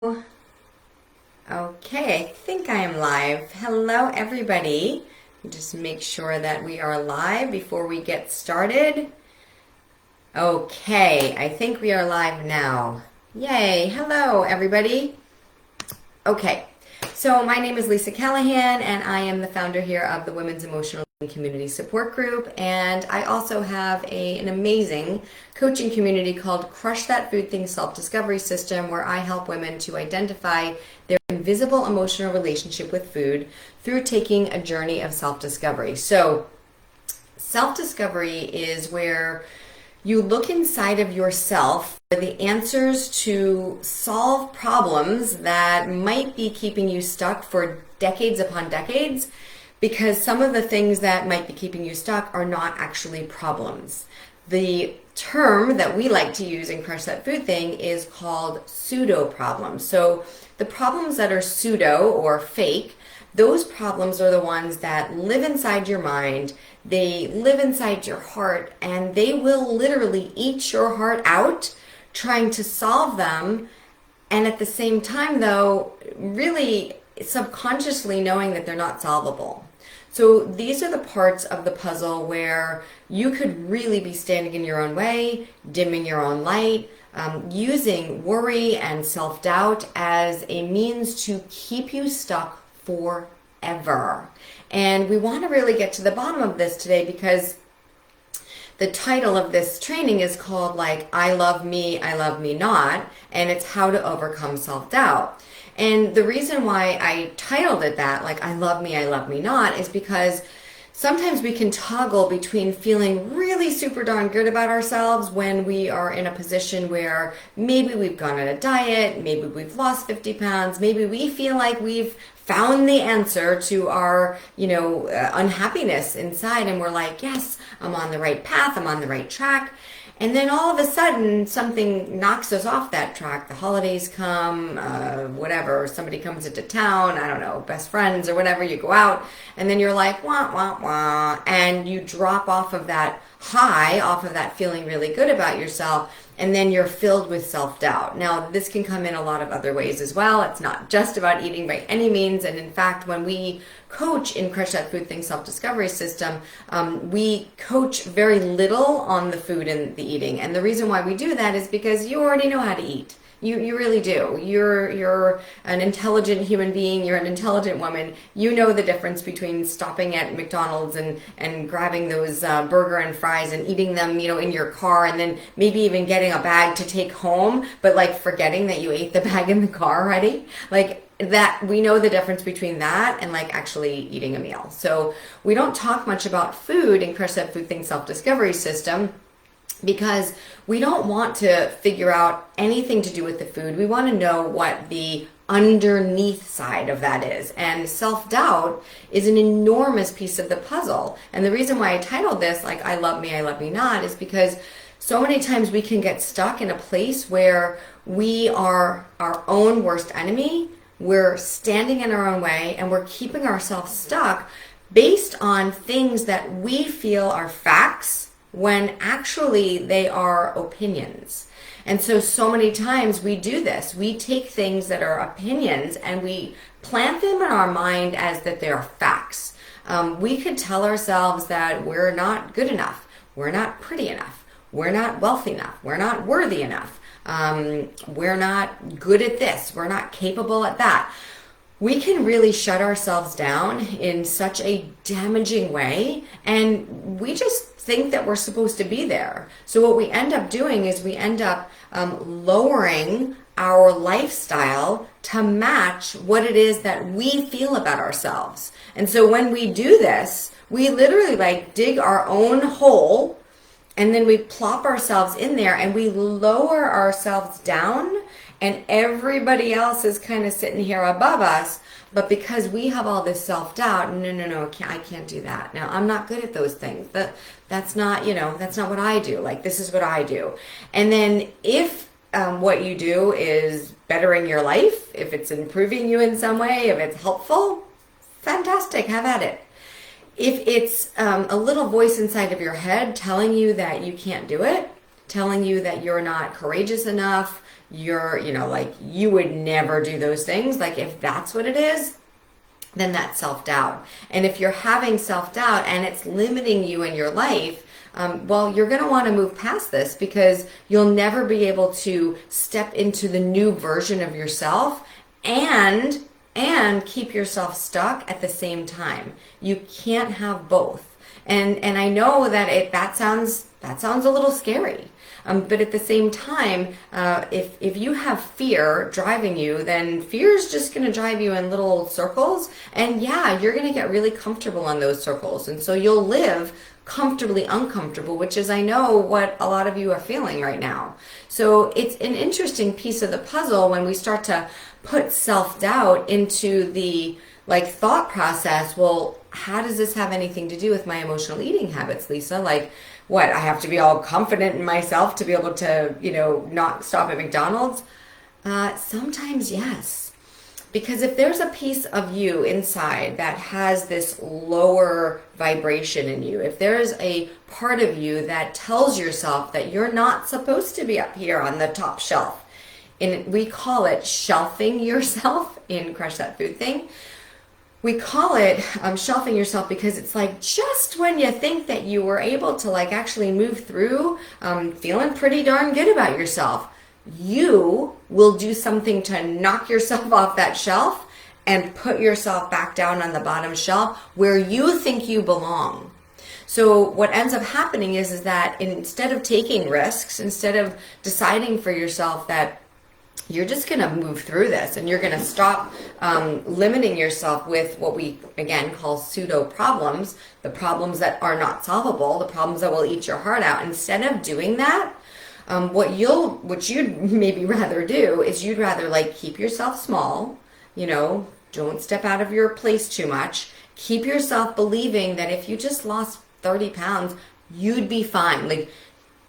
Okay, I think I am live. Hello, everybody. Just make sure that we are live before we get started. Okay, I think we are live now. Yay, hello, everybody. Okay, so my name is Lisa Callahan, and I am the founder here of the Women's Emotional Community Support Group, and I also have an amazing coaching community called Crush That Food Thing Self-Discovery System, where I help women to identify their invisible emotional relationship with food through taking a journey of self-discovery. So self-discovery is where you look inside of yourself for the answers to solve problems that might be keeping you stuck for decades upon decades, because some of the things that might be keeping you stuck are not actually problems. The term that we like to use in Crush That Food Thing is called pseudo problems. So the problems that are pseudo or fake, those problems are the ones that live inside your mind, they live inside your heart, and they will literally eat your heart out trying to solve them. And at the same time, though, really subconsciously knowing that they're not solvable. So these are the parts of the puzzle where you could really be standing in your own way, dimming your own light, using worry and self-doubt as a means to keep you stuck forever. And we want to really get to the bottom of this today, because the title of this training is called I love me not, and it's how to overcome self-doubt. And the reason why I titled it that, I love me not, is because sometimes we can toggle between feeling really super darn good about ourselves when we are in a position where maybe we've gone on a diet, maybe we've lost 50 pounds, maybe we feel like we've found the answer to our, unhappiness inside, and we're like, yes, I'm on the right path, I'm on the right track. And then all of a sudden, something knocks us off that track. The holidays come, whatever, somebody comes into town, I don't know, best friends or whatever, you go out, and then you're like, wah, wah, wah, and you drop off of that high, off of that feeling really good about yourself, and then you're filled with self-doubt. Now, this can come in a lot of other ways as well. It's not just about eating by any means, and in fact, when we coach in Crush That Food Thing Self-Discovery System, we coach very little on the food and the eating. And the reason why we do that is because you already know how to eat. You really do. You're an intelligent human being. You're an intelligent woman. You know the difference between stopping at McDonald's and grabbing those burger and fries and eating them, in your car, and then maybe even getting a bag to take home, but forgetting that you ate the bag in the car already. That we know the difference between that and actually eating a meal. So we don't talk much about food in Crush That Food Thing Self-Discovery System, because we don't want to figure out anything to do with the food. We want to know what the underneath side of that is. And self-doubt is an enormous piece of the puzzle. And the reason why I titled this, I love me not, is because so many times we can get stuck in a place where we are our own worst enemy. We're standing in our own way, and we're keeping ourselves stuck based on things that we feel are facts when actually they are opinions. And so many times we do this. We take things that are opinions and we plant them in our mind as that they're facts. We could tell ourselves that we're not good enough, we're not pretty enough, we're not wealthy enough, we're not worthy enough, we're not good at this, we're not capable at that. We can really shut ourselves down in such a damaging way, and we just think that we're supposed to be there. So what we end up doing is we end up lowering our lifestyle to match what it is that we feel about ourselves. And so when we do this, we literally dig our own hole, and then we plop ourselves in there and we lower ourselves down, and everybody else is kind of sitting here above us. But because we have all this self-doubt, no, I can't do that. Now, I'm not good at those things. That's not what I do. This is what I do. And then if what you do is bettering your life, if it's improving you in some way, if it's helpful, fantastic, have at it. If it's a little voice inside of your head telling you that you can't do it, telling you that you're not courageous enough, you're, like you would never do those things. Like if that's what it is, then that's self-doubt. And if you're having self-doubt and it's limiting you in your life, well, you're going to want to move past this, because you'll never be able to step into the new version of yourself and keep yourself stuck at the same time. You can't have both. And I know that that sounds a little scary. But at the same time, if you have fear driving you, then fear is just going to drive you in little circles. And yeah, you're going to get really comfortable on those circles. And so you'll live comfortably uncomfortable, which is, I know, what a lot of you are feeling right now. So it's an interesting piece of the puzzle when we start to put self-doubt into the thought process. Well, how does this have anything to do with my emotional eating habits, Lisa? Like, what, I have to be all confident in myself to be able to, not stop at McDonald's? Sometimes yes. Because if there's a piece of you inside that has this lower vibration in you, if there's a part of you that tells yourself that you're not supposed to be up here on the top shelf, and we call it shelving yourself in Crush That Food Thing. We call it shelving yourself because it's like just when you think that you were able to actually move through, feeling pretty darn good about yourself, you will do something to knock yourself off that shelf and put yourself back down on the bottom shelf where you think you belong. So what ends up happening is that instead of taking risks, instead of deciding for yourself that you're just going to move through this and you're going to stop limiting yourself with what we, again, call pseudo problems, the problems that are not solvable, the problems that will eat your heart out. Instead of doing that, what you'd maybe rather do is you'd rather keep yourself small, don't step out of your place too much, keep yourself believing that if you just lost 30 pounds, you'd be fine.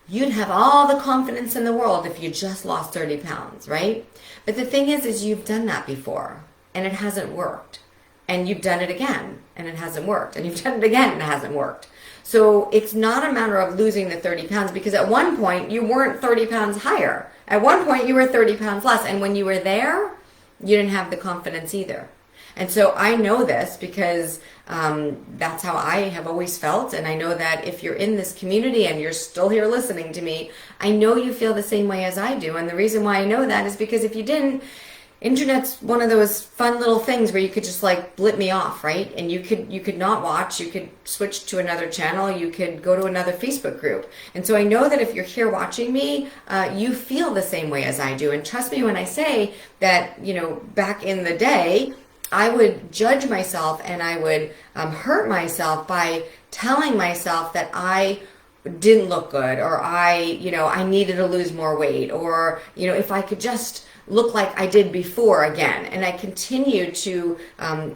You'd have all the confidence in the world if you just lost 30 pounds, right? But the thing is you've done that before and it hasn't worked. And you've done it again and it hasn't worked. And you've done it again and it hasn't worked. So it's not a matter of losing the 30 pounds, because at one point you weren't 30 pounds higher. At one point you were 30 pounds less. And when you were there, you didn't have the confidence either. And so I know this because that's how I have always felt. And I know that if you're in this community and you're still here listening to me, I know you feel the same way as I do. And the reason why I know that is because if you didn't, internet's one of those fun little things where you could just blip me off, right? And you could not watch, you could switch to another channel, you could go to another Facebook group. And so I know that if you're here watching me, you feel the same way as I do. And trust me when I say that, back in the day, I would judge myself and I would hurt myself by telling myself that I didn't look good, or I needed to lose more weight, or, if I could just look like I did before again. And I continued to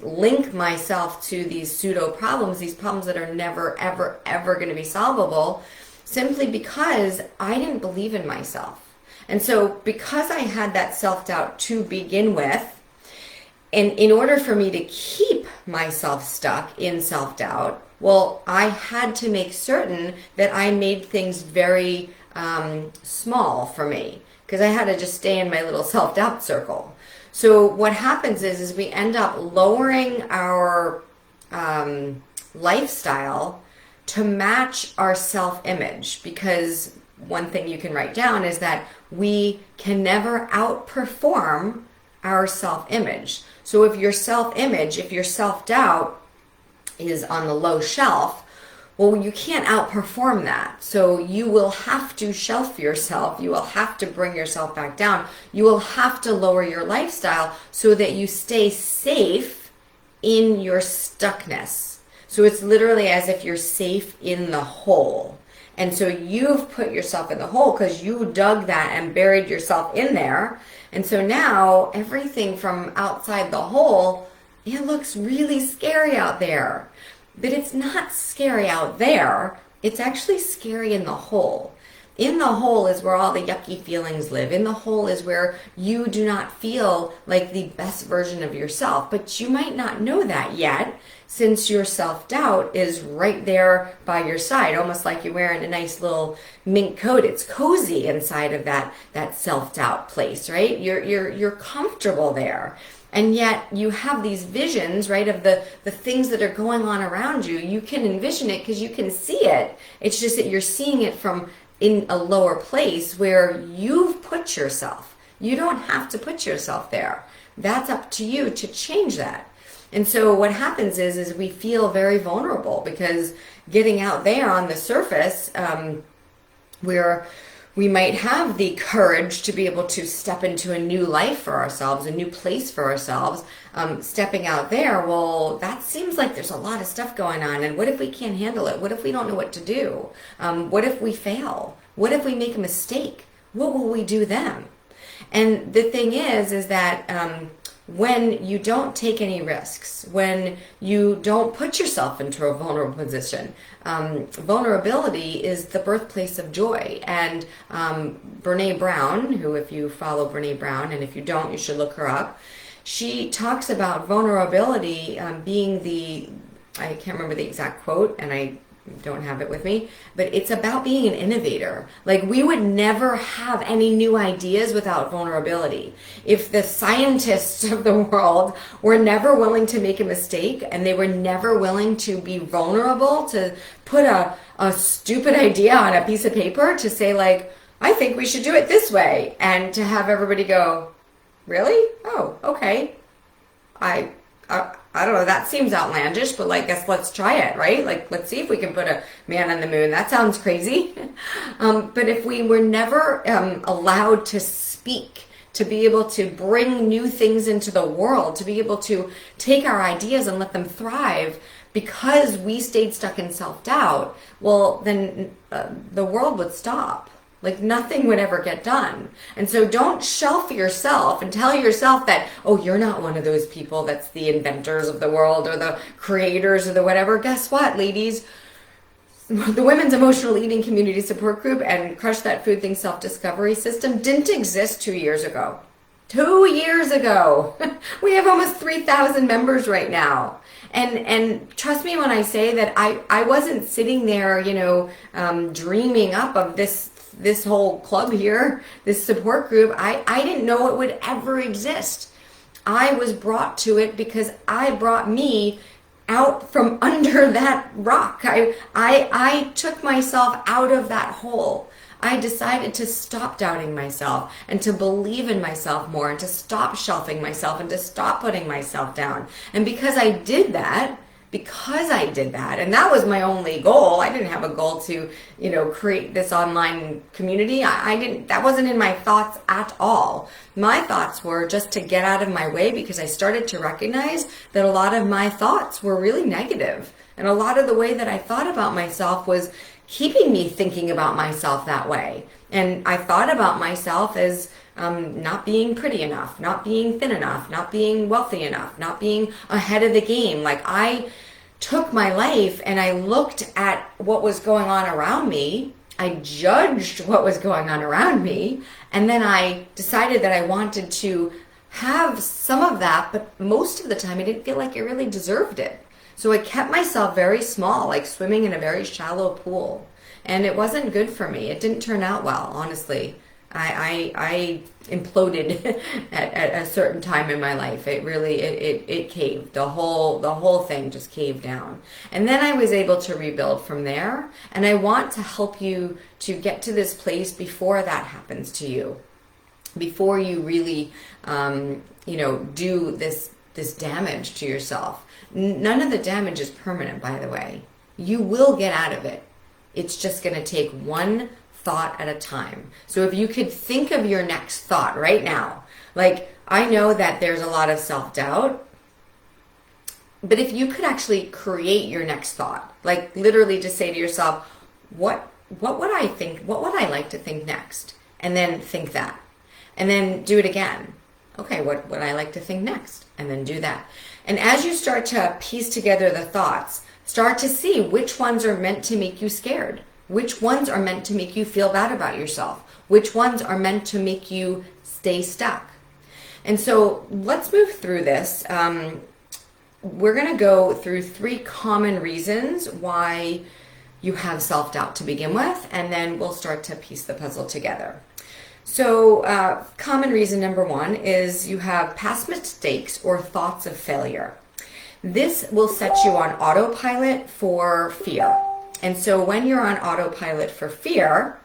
link myself to these pseudo problems, these problems that are never, ever, ever going to be solvable, simply because I didn't believe in myself. And so because I had that self-doubt to begin with, and in order for me to keep myself stuck in self-doubt, well, I had to make certain that I made things very small for me, because I had to just stay in my little self-doubt circle. So what happens is we end up lowering our lifestyle to match our self-image, because one thing you can write down is that we can never outperform our self-image. So if your self-image, if your self-doubt is on the low shelf, well, you can't outperform that. So you will have to shelf yourself. You will have to bring yourself back down. You will have to lower your lifestyle so that you stay safe in your stuckness. So it's literally as if you're safe in the hole. And so you've put yourself in the hole because you dug that and buried yourself in there. And so now everything from outside the hole, it looks really scary out there. But it's not scary out there. It's actually scary in the hole. In the hole is where all the yucky feelings live. In the hole is where you do not feel like the best version of yourself. But you might not know that yet, since your self-doubt is right there by your side, almost like you're wearing a nice little mink coat. It's cozy inside of that self-doubt place, right? You're comfortable there. And yet you have these visions, right, of the things that are going on around you. You can envision it because you can see it. It's just that you're seeing it from in a lower place where you've put yourself. You don't have to put yourself there. That's up to you to change that. And so what happens is we feel very vulnerable because getting out there on the surface, where we might have the courage to be able to step into a new life for ourselves, a new place for ourselves, stepping out there, well, that seems like there's a lot of stuff going on. And what if we can't handle it? What if we don't know what to do? What if we fail? What if we make a mistake? What will we do then? And the thing is that when you don't take any risks, when you don't put yourself into a vulnerable position, vulnerability is the birthplace of joy. And Brene Brown, who, if you follow Brene Brown, and if you don't, you should look her up, she talks about vulnerability being I can't remember the exact quote, and I don't have it with me, but it's about being an innovator. Like, we would never have any new ideas without vulnerability. If the scientists of the world were never willing to make a mistake and they were never willing to be vulnerable, to put a stupid idea on a piece of paper to say, like, I think we should do it this way, and to have everybody go, really? Oh, okay. I don't know, that seems outlandish, but like, guess let's try it, right? Like, let's see if we can put a man on the moon. That sounds crazy. But if we were never allowed to speak, to be able to bring new things into the world, to be able to take our ideas and let them thrive, because we stayed stuck in self-doubt, well, then the world would stop. Like, nothing would ever get done. And so don't shelf yourself and tell yourself that, oh, you're not one of those people that's the inventors of the world or the creators or the whatever. Guess what, ladies? The Women's Emotional Eating Community Support Group and Crush That Food Thing Self-Discovery System didn't exist 2 years ago. 2 years ago. We have almost 3,000 members right now. And trust me when I say that I wasn't sitting there, dreaming up of this whole club here, this support group. I didn't know it would ever exist. I was brought to it because I brought me out from under that rock. I took myself out of that hole. I decided to stop doubting myself and to believe in myself more and to stop shelving myself and to stop putting myself down. And because I did that, and that was my only goal. I didn't have a goal to, create this online community. That wasn't in my thoughts at all. My thoughts were just to get out of my way, because I started to recognize that a lot of my thoughts were really negative. And a lot of the way that I thought about myself was keeping me thinking about myself that way. And I thought about myself as not being pretty enough, not being thin enough, not being wealthy enough, not being ahead of the game. Like, I took my life and I looked at what was going on around me. I judged what was going on around me. And then I decided that I wanted to have some of that, but most of the time I didn't feel like I really deserved it. So I kept myself very small, like swimming in a very shallow pool. And it wasn't good for me. It didn't turn out well, honestly. I imploded at a certain time in my life. It really, it caved. The whole thing just caved down. And then I was able to rebuild from there. And I want to help you to get to this place before that happens to you. Before you really, do this damage to yourself. None of the damage is permanent, by the way. You will get out of it. It's just going to take one thought at a time. So if you could think of your next thought right now, like, I know that there's a lot of self-doubt, but if you could actually create your next thought, like literally just say to yourself, what would I think? What would I like to think next? And then think that. And then do it again. Okay, what would I like to think next? And then do that. And as you start to piece together the thoughts, start to see which ones are meant to make you scared. Which ones are meant to make you feel bad about yourself? Which ones are meant to make you stay stuck? And so let's move through this. We're going to go through 3 common reasons why you have self-doubt to begin with, and then we'll start to piece the puzzle together. So common reason number 1 is you have past mistakes or thoughts of failure. This will set you on autopilot for fear. And so when you're on autopilot for fear,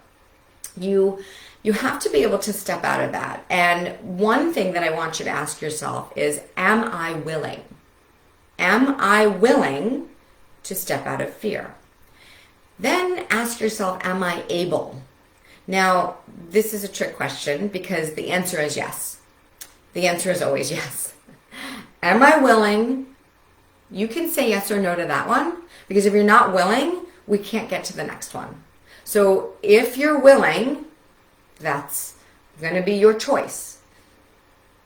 you have to be able to step out of that. And one thing that I want you to ask yourself is, am I willing? Am I willing to step out of fear? Then ask yourself, am I able? Now, this is a trick question because the answer is yes. The answer is always yes. Am I willing? You can say yes or no to that one, because if you're not willing, we can't get to the next one. So if you're willing, that's going to be your choice.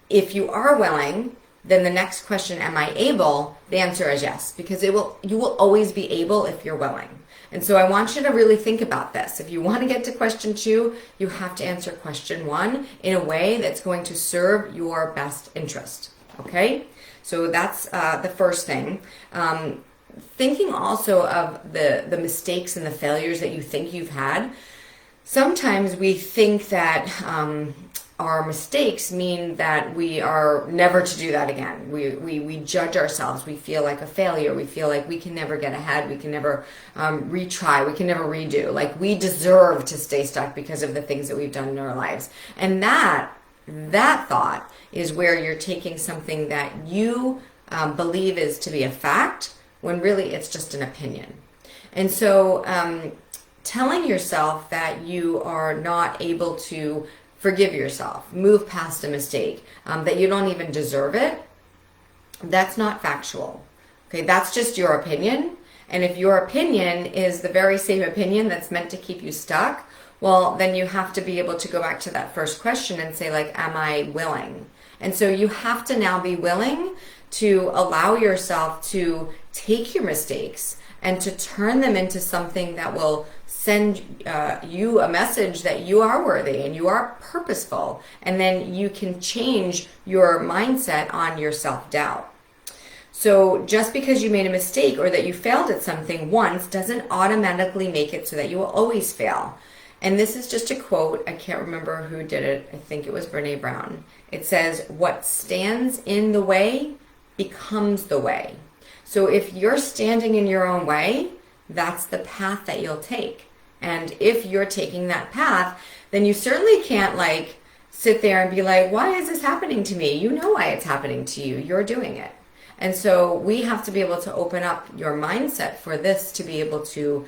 If you are willing, then the next question, am I able? The answer is yes, because you will always be able if you're willing. And so I want you to really think about this. If you want to get to question 2, you have to answer question 1 in a way that's going to serve your best interest. Okay? So that's the first thing. Thinking also of the mistakes and the failures that you think you've had. Sometimes we think that our mistakes mean that we are never to do that again. We judge ourselves. We feel like a failure. We feel like we can never get ahead. We can never retry. We can never redo. Like we deserve to stay stuck because of the things that we've done in our lives. And that thought is where you're taking something that you believe is to be a fact when really it's just an opinion. And so telling yourself that you are not able to forgive yourself, move past a mistake, that you don't even deserve it, that's not factual. Okay, that's just your opinion. And if your opinion is the very same opinion that's meant to keep you stuck, well, then you have to be able to go back to that first question and say, like, am I willing? And so you have to now be willing to allow yourself to take your mistakes and to turn them into something that will send you a message that you are worthy and you are purposeful. And then you can change your mindset on your self-doubt. So just because you made a mistake or that you failed at something once doesn't automatically make it so that you will always fail. And this is just a quote. I can't remember who did it. I think it was Brene Brown. It says, what stands in the way becomes the way. So if you're standing in your own way, that's the path that you'll take. And if you're taking that path, then you certainly can't like sit there and be like, why is this happening to me? You know why it's happening to you. You're doing it. And so we have to be able to open up your mindset for this to be able to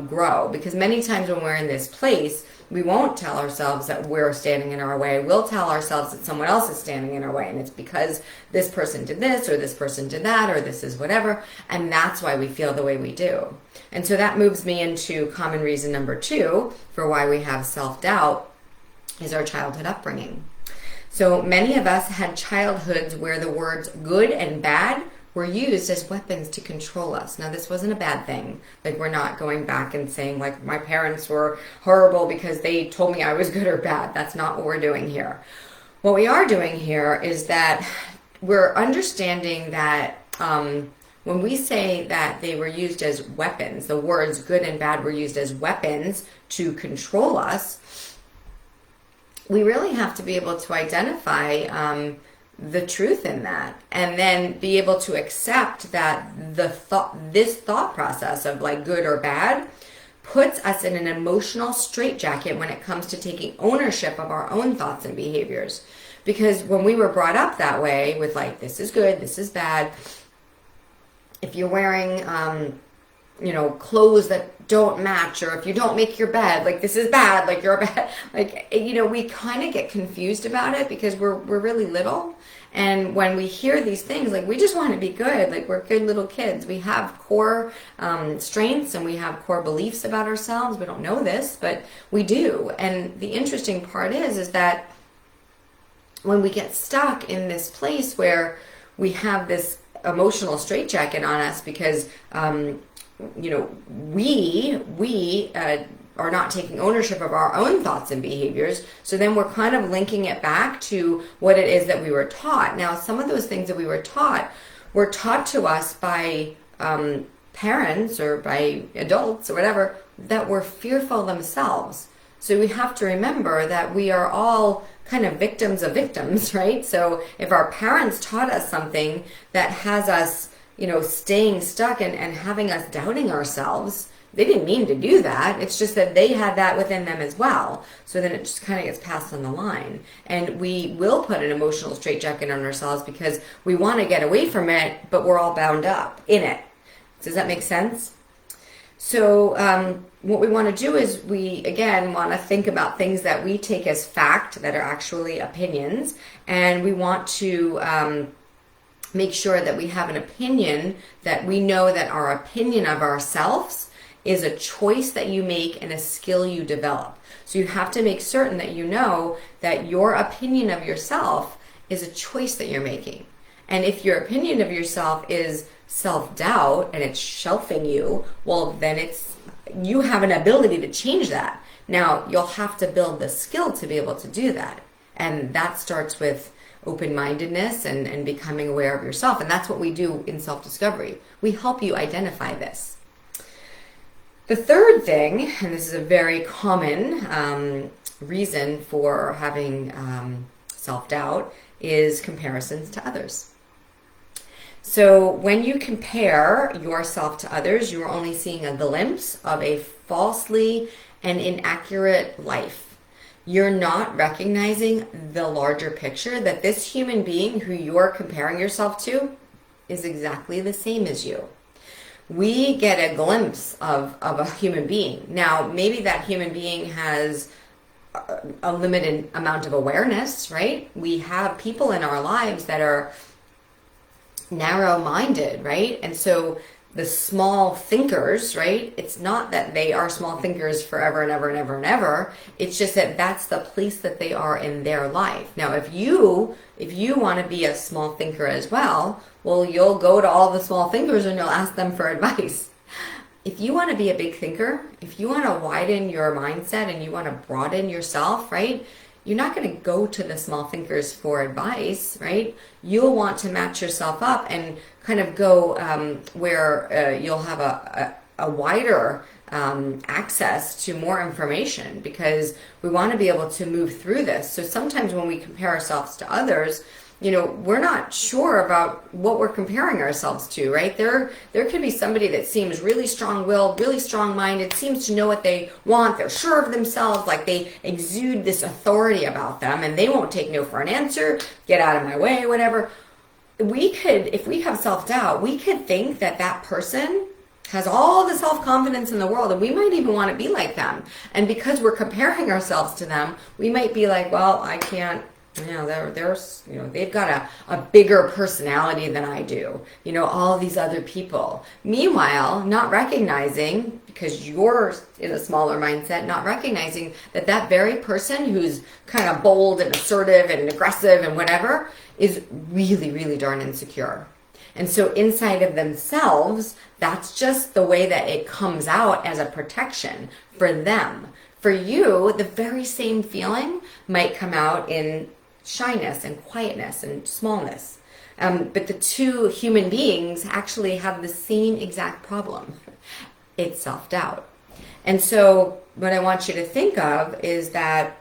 grow. Because many times when we're in this place, we won't tell ourselves that we're standing in our way. We'll tell ourselves that someone else is standing in our way. And it's because this person did this or this person did that or this is whatever. And that's why we feel the way we do. And so that moves me into common reason number 2 for why we have self-doubt is our childhood upbringing. So many of us had childhoods where the words good and bad were used as weapons to control us. Now, this wasn't a bad thing. Like, we're not going back and saying, like, my parents were horrible because they told me I was good or bad. That's not what we're doing here. What we are doing here is that we're understanding that when we say that they were used as weapons, the words good and bad were used as weapons to control us, we really have to be able to identify the truth in that, and then be able to accept that this thought process of like good or bad puts us in an emotional straitjacket when it comes to taking ownership of our own thoughts and behaviors. Because when we were brought up that way with like, this is good, this is bad, if you're wearing clothes that don't match, or if you don't make your bed, like this is bad, like you're bad, like, we kind of get confused about it because we're really little. And when we hear these things, like we just want to be good, like we're good little kids. We have core strengths and we have core beliefs about ourselves. We don't know this, but we do. And the interesting part is that when we get stuck in this place where we have this emotional straitjacket on us because we are not taking ownership of our own thoughts and behaviors. So then we're kind of linking it back to what it is that we were taught. Now, some of those things that we were taught to us by parents or by adults or whatever that were fearful themselves. So we have to remember that we are all kind of victims of victims, right? So if our parents taught us something that has us, staying stuck and having us doubting ourselves, they didn't mean to do that. It's just that they had that within them as well. So then it just kind of gets passed on the line. And we will put an emotional straitjacket on ourselves because we want to get away from it, but we're all bound up in it. Does that make sense? So what we want to do is we, again, want to think about things that we take as fact that are actually opinions. And we want to make sure that we have an opinion, that we know that our opinion of ourselves is a choice that you make and a skill you develop. So you have to make certain that you know that your opinion of yourself is a choice that you're making. And if your opinion of yourself is self-doubt and it's shelving you, well, then you have an ability to change that. Now, you'll have to build the skill to be able to do that. And that starts with open-mindedness and becoming aware of yourself. And that's what we do in self-discovery. We help you identify this. The third thing, and this is a very common reason for having self-doubt, is comparisons to others. So when you compare yourself to others, you are only seeing a glimpse of a falsely and inaccurate life. You're not recognizing the larger picture that this human being who you're comparing yourself to is exactly the same as you. We get a glimpse of a human being. Now, maybe that human being has a limited amount of awareness, right? We have people in our lives that are narrow-minded, right? And so the small thinkers, right? It's not that they are small thinkers forever and ever and ever and ever. It's just that that's the place that they are in their life. Now, if you want to be a small thinker as well, well, you'll go to all the small thinkers and you'll ask them for advice. If you want to be a big thinker, if you want to widen your mindset and you want to broaden yourself, right? You're not going to go to the small thinkers for advice, right? You'll want to match yourself up and kind of go where you'll have a wider access to more information, because we want to be able to move through this. So sometimes when we compare ourselves to others, we're not sure about what we're comparing ourselves to, right? There could be somebody that seems really strong-willed, really strong-minded, seems to know what they want, they're sure of themselves, like they exude this authority about them, and they won't take no for an answer, get out of my way, whatever. If we have self-doubt, we could think that that person has all the self-confidence in the world, and we might even want to be like them. And because we're comparing ourselves to them, we might be like, well, I can't, they've got a bigger personality than I do, all these other people. Meanwhile, not recognizing, because you're in a smaller mindset, not recognizing that very person who's kind of bold and assertive and aggressive and whatever is really, really darn insecure. And so inside of themselves, that's just the way that it comes out as a protection for them. For you, the very same feeling might come out in shyness and quietness and smallness. But the two human beings actually have the same exact problem. It's self-doubt. And so what I want you to think of is that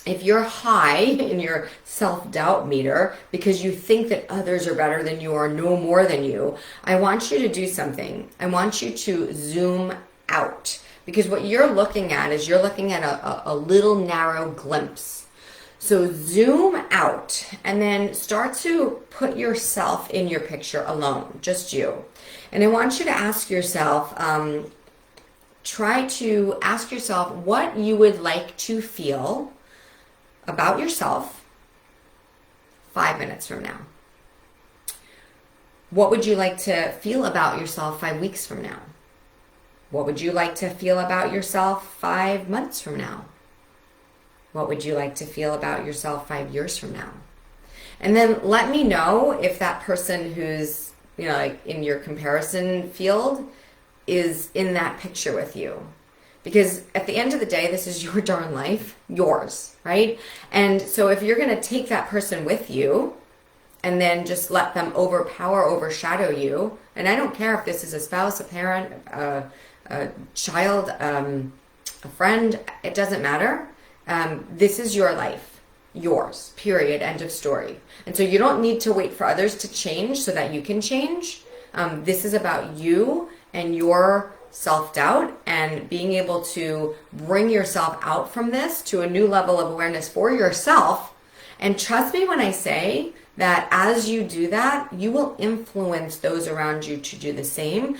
if you're high in your self-doubt meter because you think that others are better than you or no more than you, I want you to do something. I want you to zoom out, because what you're looking at is you're looking at a little narrow glimpse. So zoom out and then start to put yourself in your picture alone, just you. And I want you to ask yourself, try to ask yourself what you would like to feel about yourself 5 minutes from now. What would you like to feel about yourself 5 weeks from now? What would you like to feel about yourself 5 months from now? What would you like to feel about yourself 5 years from now? And then let me know if that person who's, like in your comparison field is in that picture with you. Because at the end of the day, this is your darn life, yours, right? And so if you're going to take that person with you and then just let them overshadow you, and I don't care if this is a spouse, a parent, a child, a friend, it doesn't matter. This is your life, yours, period, end of story. And so you don't need to wait for others to change so that you can change. This is about you and your self-doubt and being able to bring yourself out from this to a new level of awareness for yourself. And trust me when I say that as you do that, you will influence those around you to do the same,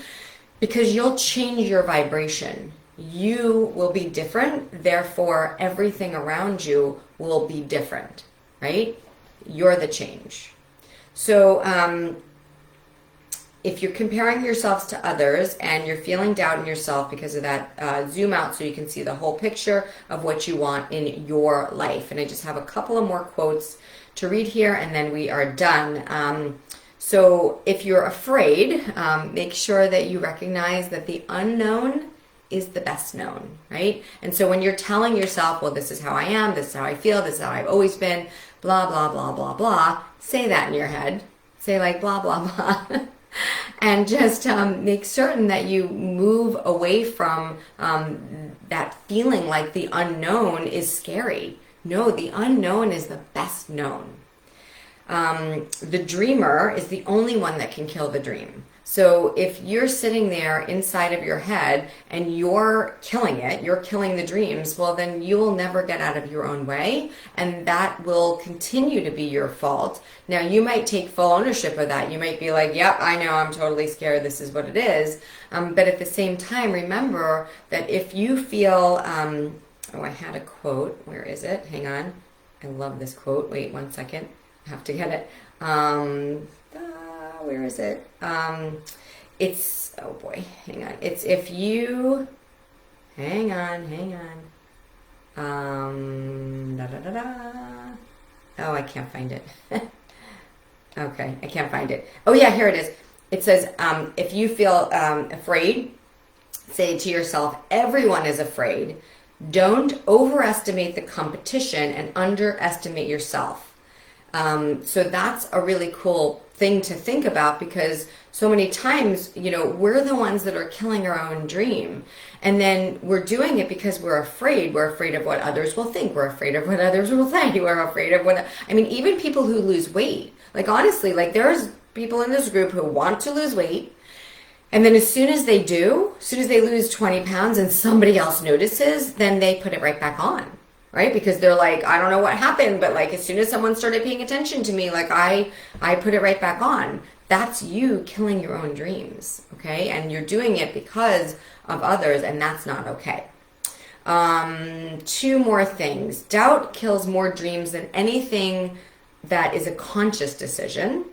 because you'll change your vibration. You will be different, therefore everything around you will be different, right? You're the change. So if you're comparing yourselves to others and you're feeling doubt in yourself because of that, zoom out so you can see the whole picture of what you want in your life. And I just have a couple of more quotes to read here and then we are done. So if you're afraid, make sure that you recognize that the unknown is the best known, right? And so when you're telling yourself, well, this is how I am, this is how I feel, this is how I've always been, blah, blah, blah, blah, blah, say that in your head. Say like blah, blah, blah. And just make certain that you move away from that feeling like the unknown is scary. No, the unknown is the best known. The dreamer is the only one that can kill the dream. So if you're sitting there inside of your head and you're killing it, you're killing the dreams, well, then you will never get out of your own way, and that will continue to be your fault. Now, you might take full ownership of that. You might be like, yep, I know, I'm totally scared, this is what it is. But at the same time, remember that if you feel, oh, I had a quote. Where is it? Hang on. I love this quote. Wait 1 second. I have to get it. Where is it? It's, oh boy, hang on. It's if you, hang on. Oh, I can't find it. Okay, I can't find it. Oh yeah, here it is. It says, if you feel afraid, say to yourself, everyone is afraid. Don't overestimate the competition and underestimate yourself. So that's a really cool thing to think about, because so many times, you know, we're the ones that are killing our own dream. And then we're doing it because we're afraid. We're afraid of what others will think. We're afraid of what others will say. We're afraid of what, I mean, even people who lose weight, like honestly, like there's people in this group who want to lose weight. And then as soon as they do, as soon as they lose 20 pounds and somebody else notices, then they put it right back on. Right? Because they're like, I don't know what happened, but like as soon as someone started paying attention to me, like I put it right back on. That's you killing your own dreams, okay? And you're doing it because of others, and that's not okay. 2 more things. Doubt kills more dreams than anything that is a conscious decision.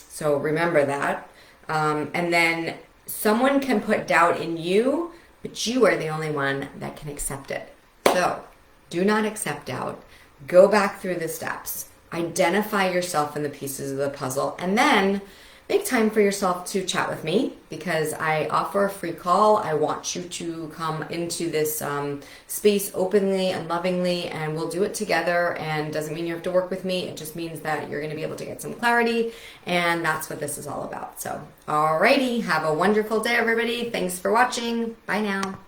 So remember that. And then someone can put doubt in you, but you are the only one that can accept it. So do not accept doubt. Go back through the steps. Identify yourself in the pieces of the puzzle, and then make time for yourself to chat with me, because I offer a free call. I want you to come into this space openly and lovingly, and we'll do it together. And doesn't mean you have to work with me. It just means that you're going to be able to get some clarity, and that's what this is all about. So, alrighty, have a wonderful day, everybody. Thanks for watching. Bye now.